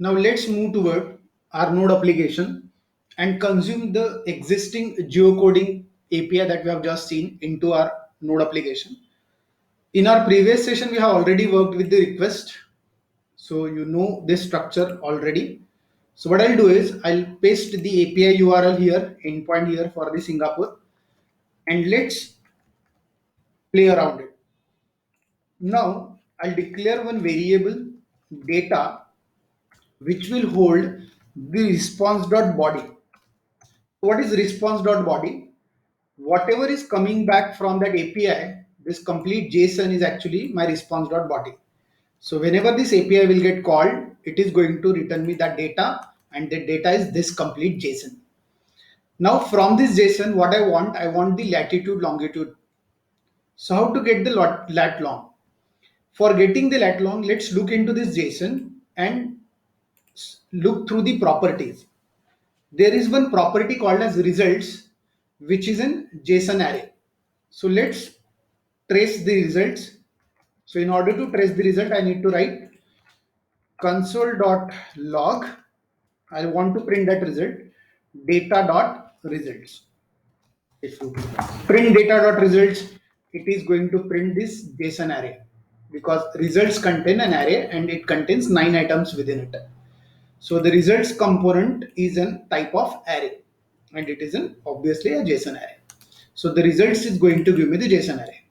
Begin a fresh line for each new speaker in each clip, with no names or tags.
Now let's move toward our node application and consume the existing geocoding API that we have just seen into our node application. In our previous session, we have already worked with the request. So you know this structure already. So what I'll do is I'll paste the API URL here, endpoint here for the Singapore, and let's play around it. Now I'll declare one variable data which will hold the response.body. What is response.body? Whatever is coming back from that API, this complete JSON is actually my response.body. So whenever this API will get called, it is going to return me that data, and the data is this complete JSON. Now from this JSON, what I want the latitude, longitude. So how to get the lat long? For getting the lat long, let's look into this JSON and look through the properties. There is one property called as results, which is an JSON array. So let's trace the results. So in order to trace the result, I need to write console.log. I want to print that result, data.results. If you print data.results, it is going to print this JSON array because results contain an array and it contains 9 items within it. So the results component is a type of array and it is obviously a JSON array. So the results is going to give me the JSON array.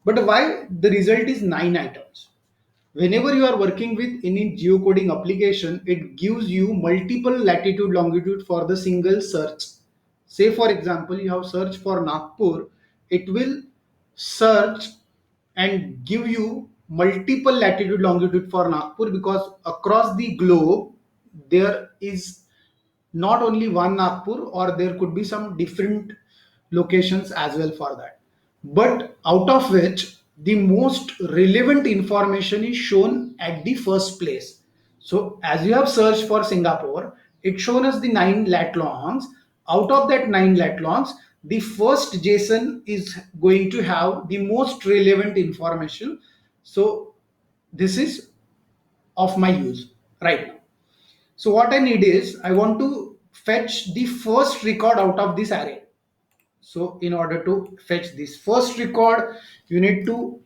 But why the result is 9 items? Whenever you are working with any geocoding application, it gives you multiple latitude, longitude for the single search. Say for example, you have searched for Nagpur, it will search and give you multiple latitude, longitude for Nagpur because across the globe, there is not only one Nagpur or there could be some different locations as well for that. But out of which the most relevant information is shown at the first place. So as you have searched for Singapore, it shown us the 9 lat longs. Out of that 9 lat longs, the first JSON is going to have the most relevant information. So this is of my use right now. So what I need is I want to fetch the first record out of this array. So in order to fetch this first record, you need to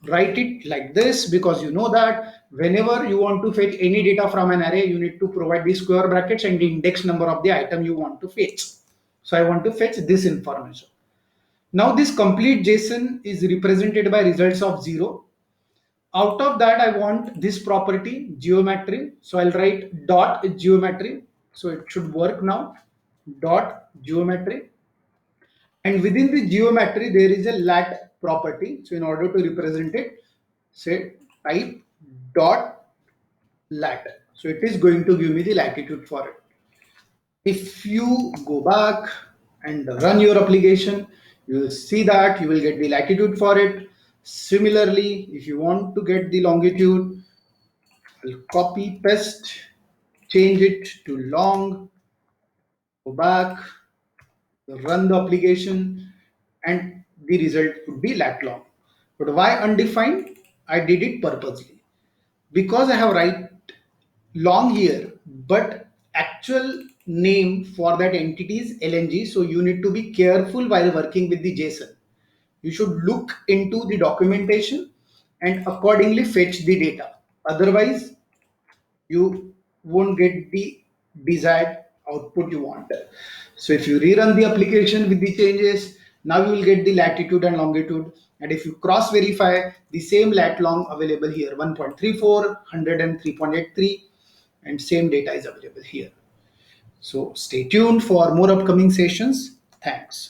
write it like this because you know that whenever you want to fetch any data from an array, you need to provide the square brackets and the index number of the item you want to fetch. So I want to fetch this information. Now this complete JSON is represented by results of 0. Out of that, I want this property geometry. So I'll write dot geometry. So it should work now. Dot geometry. And within the geometry, there is a lat property. So in order to represent it, say type dot lat. So it is going to give me the latitude for it. If you go back and run your application, you will see that you will get the latitude for it. Similarly, if you want to get the longitude, I'll copy, paste, change it to long, go back, run the application, and the result would be lat long. But why undefined? I did it purposely because I have write long here, but actual name for that entity is LNG. So you need to be careful while working with the JSON. You should look into the documentation and accordingly fetch the data. Otherwise, you won't get the desired output you want. So if you rerun the application with the changes, now you will get the latitude and longitude. And if you cross verify the same lat long available here 1.34, 103.83, and same data is available here. So stay tuned for more upcoming sessions. Thanks.